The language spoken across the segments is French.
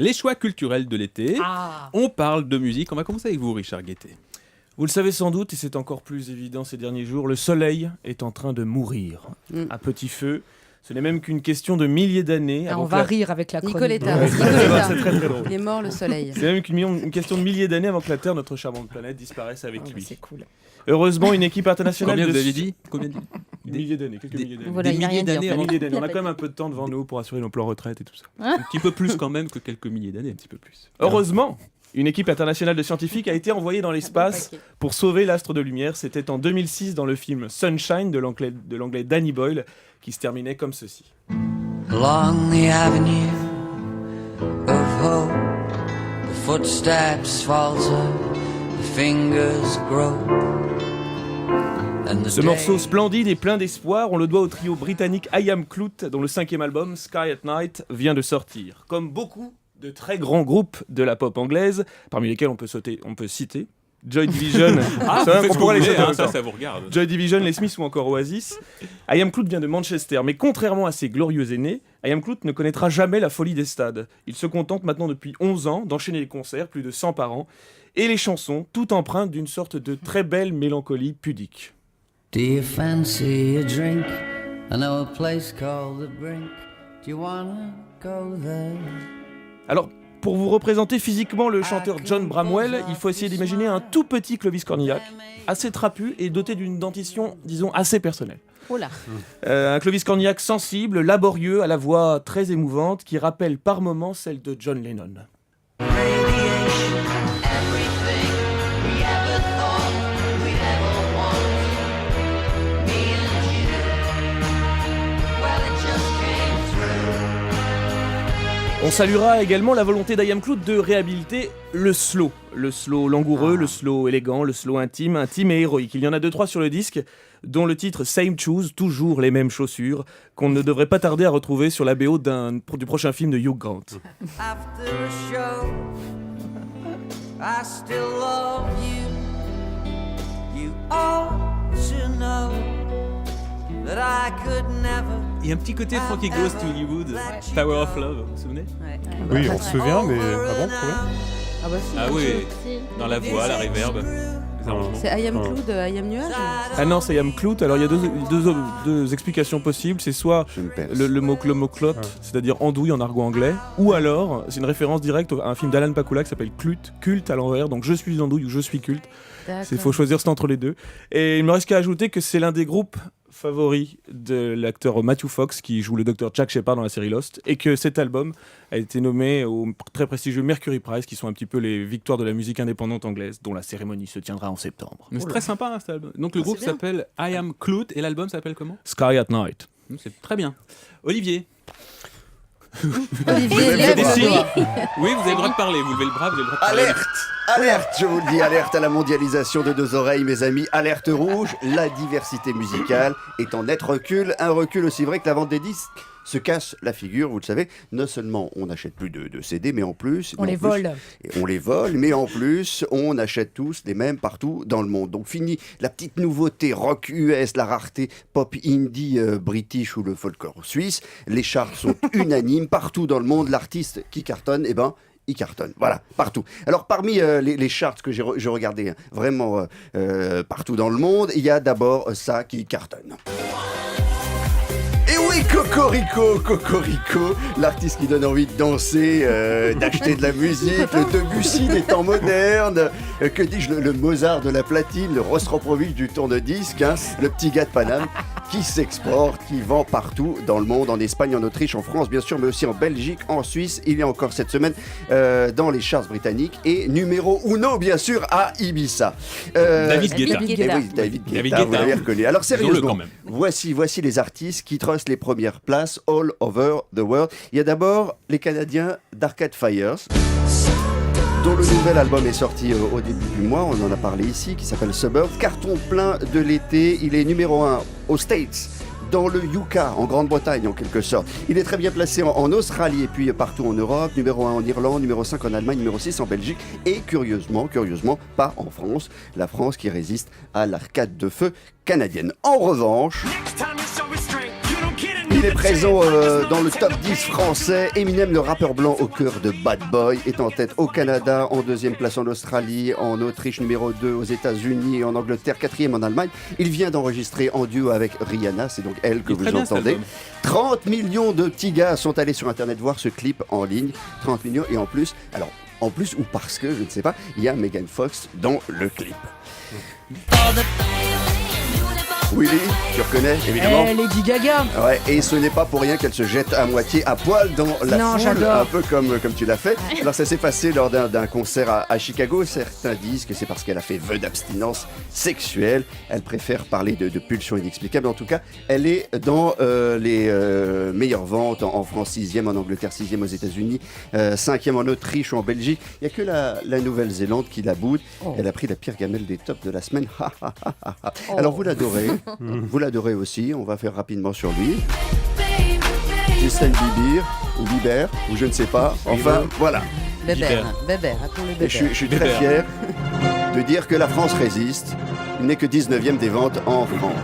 Les choix culturels de l'été. On parle de musique. On va commencer avec vous, Richard Guettet. Vous le savez sans doute, et c'est encore plus évident ces derniers jours, le soleil est en train de mourir. À petit feu. Ce n'est même qu'une question de milliers d'années. On va rire avec la chronique. Nicoletta. C'est très très drôle. Il est mort le soleil. C'est même une question de milliers d'années avant que la Terre, notre charmante planète, disparaisse avec lui. C'est cool. Heureusement, une équipe internationale Combien vous avez dit milliers d'années, quelques milliers d'années. Voilà, Des il a rien milliers dit, d'années en fait. Milliers d'années. On a quand même un peu de temps devant nous pour assurer nos plans retraite et tout ça. Un petit peu plus quand même que quelques milliers d'années, un petit peu plus. Heureusement, une équipe internationale de scientifiques a été envoyée dans l'espace pour sauver l'astre de lumière. C'était en 2006 dans le film Sunshine de l'anglais Danny Boyle qui se terminait comme ceci. Along the avenue of hope, the footsteps falter, the fingers grope. Ce morceau splendide et plein d'espoir, on le doit au trio britannique I Am Clout, dont le 5e album, Sky at Night, vient de sortir. Comme beaucoup de très grands groupes de la pop anglaise, parmi lesquels on peut citer Joy Division. Ça vous regarde. Joy Division, les Smiths ou encore Oasis. I Am Clout vient de Manchester, mais contrairement à ses glorieux aînés, I Am Clout ne connaîtra jamais la folie des stades. Il se contente maintenant depuis 11 ans d'enchaîner les concerts, plus de 100 par an, et les chansons, tout empreintes d'une sorte de très belle mélancolie pudique. Do you fancy a drink? I know a place called the Brink. Do you wanna go there? Alors, pour vous représenter physiquement le chanteur John Bramwell, il faut essayer d'imaginer un tout petit Clovis Cornillac, assez trapu et doté d'une dentition, disons, assez personnelle. Oh là. Un Clovis Cornillac sensible, laborieux, à la voix très émouvante, qui rappelle par moments celle de John Lennon. On saluera également la volonté d'I Am Clout de réhabiliter le slow langoureux, le slow élégant, le slow intime et héroïque. Il y en a 2-3 sur le disque, dont le titre Same Shoes, toujours les mêmes chaussures, qu'on ne devrait pas tarder à retrouver sur la BO du prochain film de Hugh Grant. After a show, I still love you. You ought to know that I could never. Il y a un petit côté Frankie Goes to Hollywood, Power of Love, vous vous souvenez? Oui, on se souvient, mais avant, Ah bah si. Ah oui, dans la voix, la reverb. C'est I Am Cloud, I Am Nuage. Ah non, c'est I Am Clout. Alors il y a deux explications possibles. C'est soit le mot clot, c'est-à-dire andouille en argot anglais, ou alors c'est une référence directe à un film d'Alan Pakula qui s'appelle Culte à l'envers. Donc je suis andouille ou je suis culte. Il faut choisir, c'est entre les deux. Et il me reste qu'à ajouter que c'est l'un des groupes favoris de l'acteur Matthew Fox qui joue le docteur Jack Shepard dans la série Lost, et que cet album a été nommé au très prestigieux Mercury Prize, qui sont un petit peu les victoires de la musique indépendante anglaise, dont la cérémonie se tiendra en septembre. Mais c'est très sympa, cet album. Donc le groupe s'appelle I Am Clout et l'album s'appelle comment? Sky at Night. C'est très bien. Olivier. Olivier, oui, vous avez le droit de parler. Vous levez le bras, vous avez le droit de parler. Alerte, je vous le dis, alerte à la mondialisation de deux oreilles, mes amis. Alerte rouge, la diversité musicale est en net recul. Un recul aussi vrai que la vente des disques se casse la figure, vous le savez. Non seulement on n'achète plus de CD, mais en plus... On les vole, mais en plus, on achète tous les mêmes partout dans le monde. Donc fini la petite nouveauté rock US, la rareté pop indie british ou le folklore suisse. Les charts sont unanimes partout dans le monde. L'artiste qui cartonne, il cartonne, voilà, partout. Alors parmi les charts que j'ai regardé vraiment partout dans le monde, il y a d'abord ça qui cartonne. Et oui, Cocorico, l'artiste qui donne envie de danser, d'acheter de la musique, le Debussy des temps modernes, que dis-je, le Mozart de la platine, le Rostropovich du tourne-disque, le petit gars de Paname, qui s'exporte, qui vend partout dans le monde, en Espagne, en Autriche, en France bien sûr, mais aussi en Belgique, en Suisse. Il y a encore cette semaine dans les charts britanniques et numéro uno bien sûr à Ibiza. David Guetta. Oui, David Guetta, vous l'avez reconnu. Alors sérieusement, voici les artistes qui trustent les premières places all over the world. Il y a d'abord les Canadiens d'Arcade Fires, dont le nouvel album est sorti au début du mois, on en a parlé ici, qui s'appelle Suburb. Carton plein de l'été, il est numéro 1 aux States, dans le Utah, en Grande-Bretagne en quelque sorte. Il est très bien placé en Australie et puis partout en Europe, numéro 1 en Irlande, numéro 5 en Allemagne, numéro 6 en Belgique et curieusement, pas en France. La France qui résiste à l'arcade de feu canadienne. En revanche... Il est présent dans le top 10 français. Eminem, le rappeur blanc au cœur de Bad Boy, est en tête au Canada, en deuxième place en Australie, en Autriche numéro 2 aux États-Unis, en Angleterre, quatrième en Allemagne. Il vient d'enregistrer en duo avec Rihanna, c'est donc elle que vous entendez. 30 millions de petits gars sont allés sur internet voir ce clip en ligne. 30 millions et en plus, ou parce que, je ne sais pas, il y a Megan Fox dans le clip. Willy, tu reconnais évidemment. Lady Gaga. Ouais, et ce n'est pas pour rien qu'elle se jette à moitié à poil dans la foule, j'adore. un peu comme tu l'as fait. Alors ça s'est passé lors d'un concert à Chicago. Certains disent que c'est parce qu'elle a fait vœu d'abstinence sexuelle. Elle préfère parler de pulsions inexplicables. En tout cas, elle est dans les meilleures ventes en France, 6e en Angleterre, 6e aux États-Unis, 5e en Autriche ou en Belgique. Il n'y a que la Nouvelle-Zélande qui la boude. Elle a pris la pire gamelle des tops de la semaine. Alors vous l'adorez. Vous l'adorez aussi, on va faire rapidement sur lui. Justin Bieber, ou je ne sais pas. Enfin, voilà. Bébert, appelons-le Bébert. Je suis très fier de dire que la France résiste. Il n'est que 19e des ventes en France.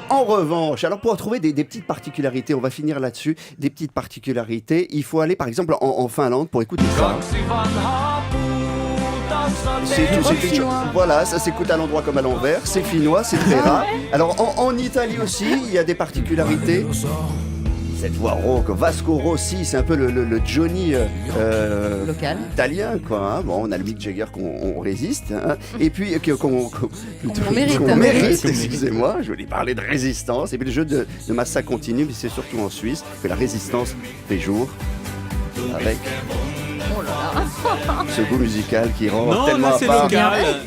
En revanche, alors pour trouver des petites particularités, on va finir là-dessus, des petites particularités, il faut aller par exemple en Finlande pour écouter ça. Voilà, ça s'écoute à l'endroit comme à l'envers. C'est finnois, c'est très rare. Alors en Italie aussi, il y a des particularités. Cette voix rauque, Vasco Rossi, c'est un peu le Johnny local italien, quoi. Hein. Bon, on a le Mick Jagger qu'on résiste, hein. Et puis qu'on mérite. Excusez-moi, je voulais parler de résistance. Et puis le jeu de Massa continue, mais c'est surtout en Suisse que la résistance fait jour avec. Ce goût musical qui rend tellement à part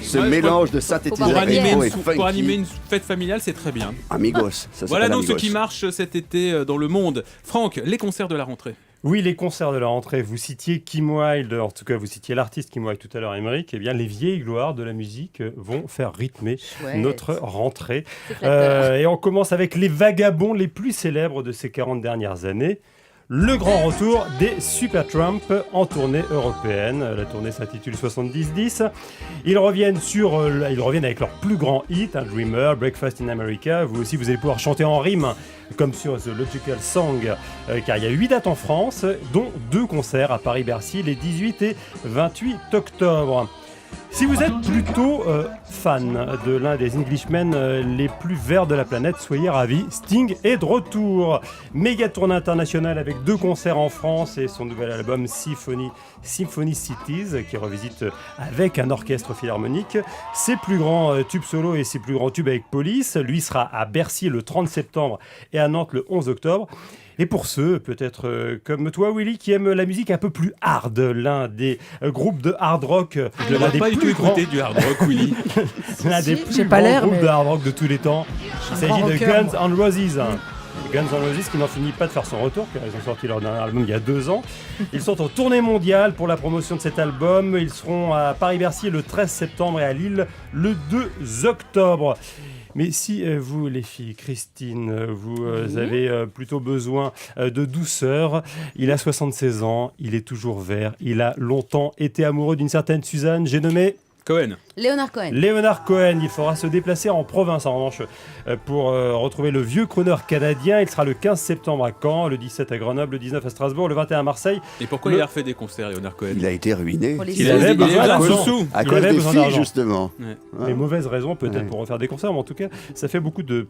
ce mélange de synthétiseurs rétro et funky. Pour animer une fête familiale, c'est très bien. Amigos, ça voilà donc ce qui marche cet été dans le monde. Franck, les concerts de la rentrée. Oui, les concerts de la rentrée. Vous citiez Kim Wilde, en tout cas vous citiez l'artiste Kim Wilde tout à l'heure, Aymeric. Eh bien, les vieilles gloires de la musique vont faire rythmer notre rentrée. Et on commence avec les vagabonds les plus célèbres de ces 40 dernières années. Le grand retour des Supertramp en tournée européenne. La tournée s'intitule 70-10. Ils reviennent avec leur plus grand hit, Dreamer, Breakfast in America. Vous aussi, vous allez pouvoir chanter en rime, comme sur The Logical Song, car il y a 8 dates en France, dont 2 concerts à Paris-Bercy les 18 et 28 octobre. Si vous êtes plutôt fan de l'un des Englishmen les plus verts de la planète, soyez ravis, Sting est de retour. Méga tournée internationale avec 2 concerts en France et son nouvel album Symphony Cities qui revisite avec un orchestre philharmonique ses plus grands tubes solo et ses plus grands tubes avec Police. Lui sera à Bercy le 30 septembre et à Nantes le 11 octobre. Et pour ceux, peut-être comme toi, Willy, qui aiment la musique un peu plus hard, l'un des groupes de hard rock, je n'ai pas du tout écouté du hard rock, Willy. L'un des plus grands groupes de hard rock de tous les temps. Il s'agit de Guns N' Roses. Guns N' Roses qui n'en finit pas de faire son retour, car ils ont sorti leur dernier album il y a 2 ans. Ils sont en tournée mondiale pour la promotion de cet album. Ils seront à Paris-Bercy le 13 septembre et à Lille le 2 octobre. Mais si vous, les filles, Christine, vous avez plutôt besoin de douceur, il a 76 ans, il est toujours vert, il a longtemps été amoureux d'une certaine Suzanne, j'ai nommé... Léonard Cohen, il faudra se déplacer en province en revanche pour retrouver le vieux crooner canadien. Il sera le 15 septembre à Caen, le 17 à Grenoble, le 19 à Strasbourg, le 21 à Marseille. Et pourquoi il a refait des concerts, Léonard Cohen ? Il a été ruiné. Il avait besoin d'argent. À cause des filles, justement. Les mauvaises raisons peut-être pour refaire des concerts, mais en tout cas, ça fait beaucoup de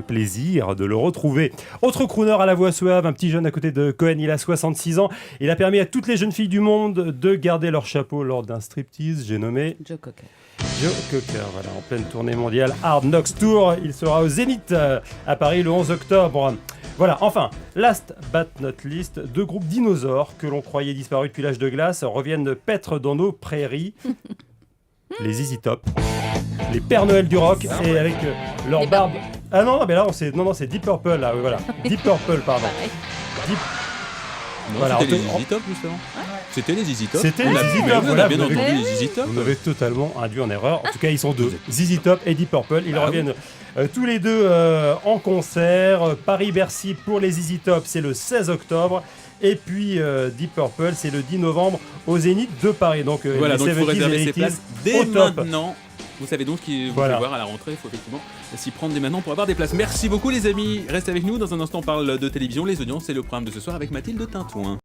plaisir de le retrouver. Autre crooner à la voix suave, un petit jeune à côté de Cohen, il a 66 ans. Il a permis à toutes les jeunes filles du monde de garder leur chapeau lors d'un striptease, j'ai nommé... Joe Cocker, voilà, en pleine tournée mondiale Hard Knocks Tour. Il sera au Zénith à Paris le 11 octobre. Voilà, enfin, last but not least, 2 groupes dinosaures que l'on croyait disparus depuis l'âge de glace reviennent paître dans nos prairies. Les ZZ Top, les Pères Noël du rock, et avec leur barbe. Ah non, mais là, c'est Deep Purple, là, oui, voilà. Deep Purple, pardon. Voilà, c'était les ZZ Top, justement. C'était les ZZ Top. C'était les ZZ Top. On a bien entendu les ZZ Top. Vous m'avez totalement induit en erreur. En tout cas, ils sont 2. ZZ Top et Deep Purple. Ils reviennent tous les 2 en concert. Paris-Bercy pour les ZZ Top, c'est le 16 octobre. Et puis Deep Purple, c'est le 10 novembre au Zénith de Paris. Donc voilà, donc il faut réserver ses places dès maintenant. Vous savez donc ce qu'il faut Voilà. voir à la rentrée. Il faut effectivement s'y prendre dès maintenant pour avoir des places. Merci beaucoup les amis. Restez avec nous. Dans un instant, on parle de télévision, les audiences et le programme de ce soir avec Mathilde Tintouin.